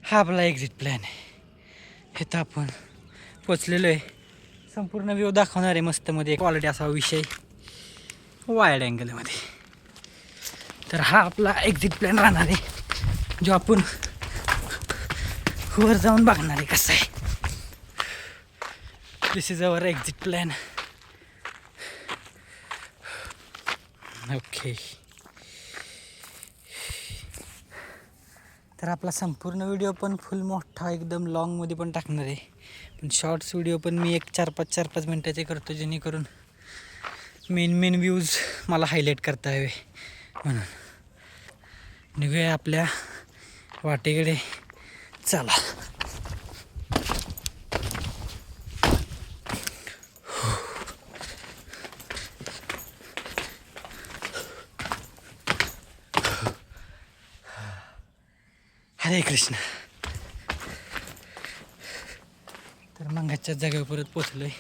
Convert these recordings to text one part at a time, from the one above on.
हा आपला exit plan आहे. इथं आपण पोचलेलो आहे. संपूर्ण व्ह्यू दाखवणार आहे मस्तमध्ये क्वालिटी असा विषय वाईड अँगलमध्ये. तर हा आपला एक्झिट प्लॅन राहणार आहे, जो आपण वर जाऊन बघणार आहे कसं आहे. This is our exit plan. Okay. तर आपला संपूर्ण व्हिडिओ पण फुल मोठा एकदम लॉंगमध्ये पण टाकणार आहे, पण शॉर्ट्स व्हिडिओ पण मी एक 4-5 मिनटाचे करतो, जेणेकरून मेन व्ह्यूज मला हायलाईट करता यावे. म्हणून निघूया आपल्या वाटेकडे. चला. हरे कृष्ण. तर मंगाच्या जागेवर परत पोचलो आहे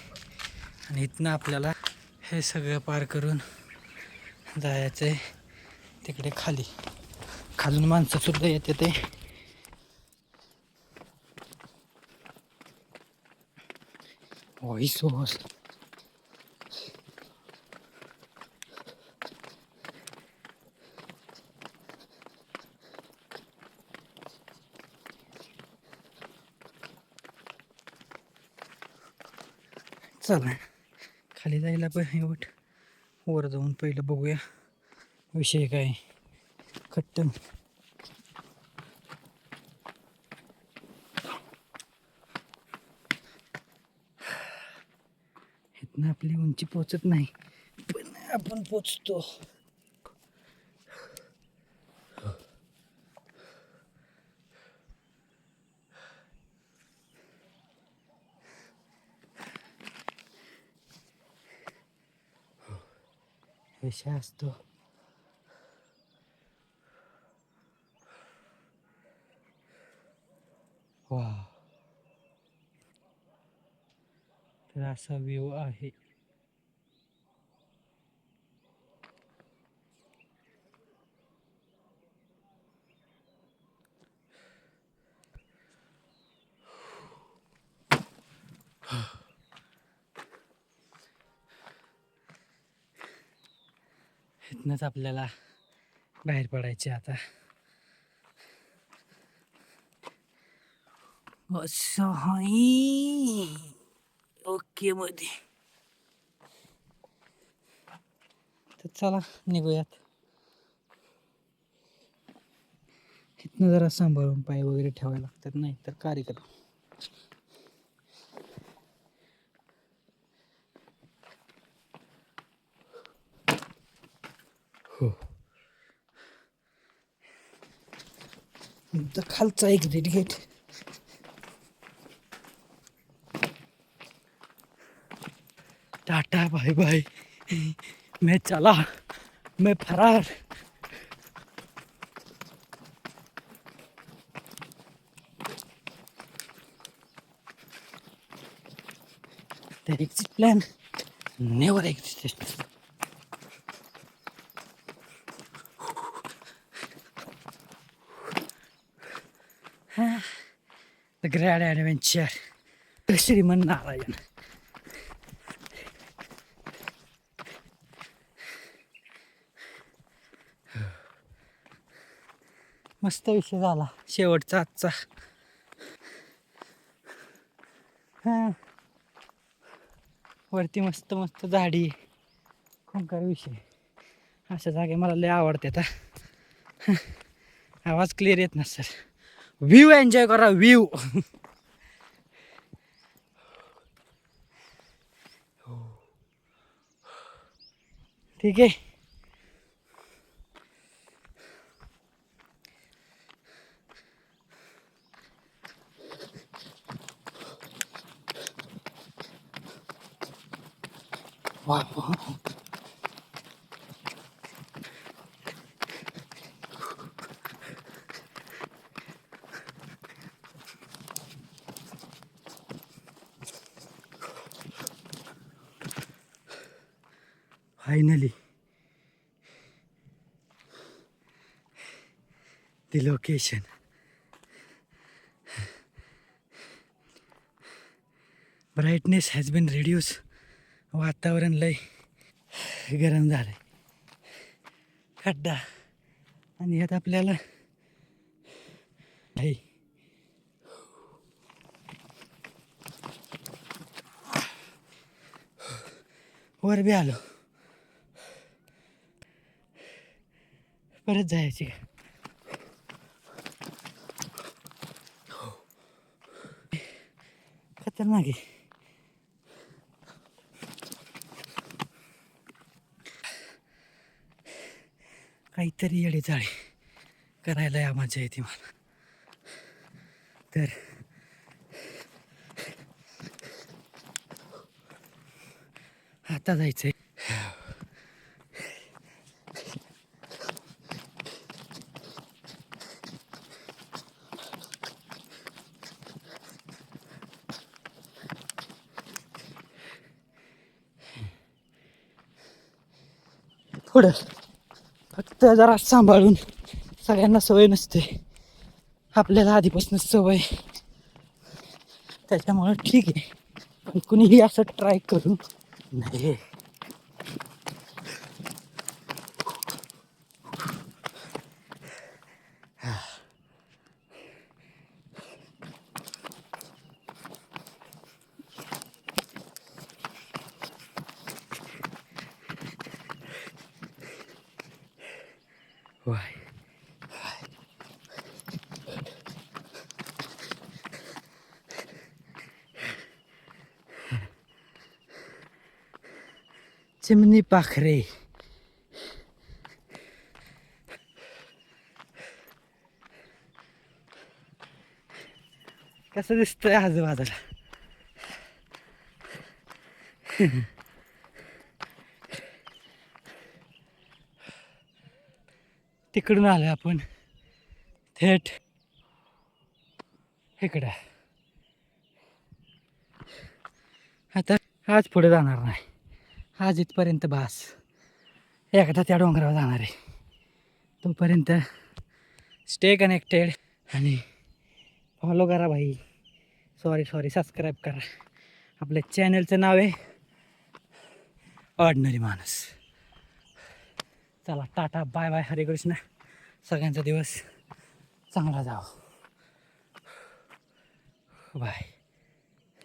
आणि इथनं आपल्याला हे सगळं पार करून जायचं आहे तिकडे खाली. खालून माणसं सुद्धा येते ते. सो चला खाली जायला पण एवढ. वर जाऊन पहिलं बघूया विषय काय. खट्टन इथनं आपली उंची पोचत नाही, पण आपण पोचतो. विषय असतो. वा. तर असा व्ह्यू आहे. इथनंच आपल्याला बाहेर पडायचे आता. असं हाय. ओके मध्ये. तर चला निघूयात. इथनं जरा सांभाळून पाय वगैरे ठेवायला लागतात, नाही तर कार्यक्रम. हो. तर खालचा एक्झिट गेट. टाटा बाय बाय. मैं चला, मैं फरार. The exit plan never existed. The Great Adventure. Shriman Narayan. मस्त विषय झाला शेवटचा आजचा. वरती मस्त मस्त झाडी, खूंकार विषय. अशा जागे मला लय आवडतात. आवाज क्लिअर येत नसेल. व्ह्यू एन्जॉय करा, व्ह्यू. ठीक आहे. वा. Finally the location. Brightness has been reduced. वातावरण लय गरम झालंय. खड्डा आणि यात आपल्याला वर बी आलो. परत जायची का? खतरनाक आहे. काहीतरी येडे चाळे करायला या मजा येते मला. तर आता जायचंय. पुढं फक्त जरा सांभाळून. सगळ्यांना सवय नसते, आपल्याला आधीपासूनच सवय, त्याच्यामुळं ठीक आहे. पण कुणीही असं ट्राय करू नाही. Why? चिमणी पाखरे. कसं दिसतंय आजूबाजूला. तिकडून आलोय आपण थेट इकडं. आता आज पुढे जाणार नाही. आज इथपर्यंत बास. एकदा त्या डोंगरावर जाणार आहे. तोपर्यंत स्टे कनेक्टेड आणि फॉलो करा भाई. सॉरी सबस्क्राईब करा. आपल्या चॅनलचं नाव आहे ऑर्डिनरी माणूस. चला टाटा बाय बाय. हरे कृष्ण. सगळ्यांचा दिवस चांगला जाओ. बाय.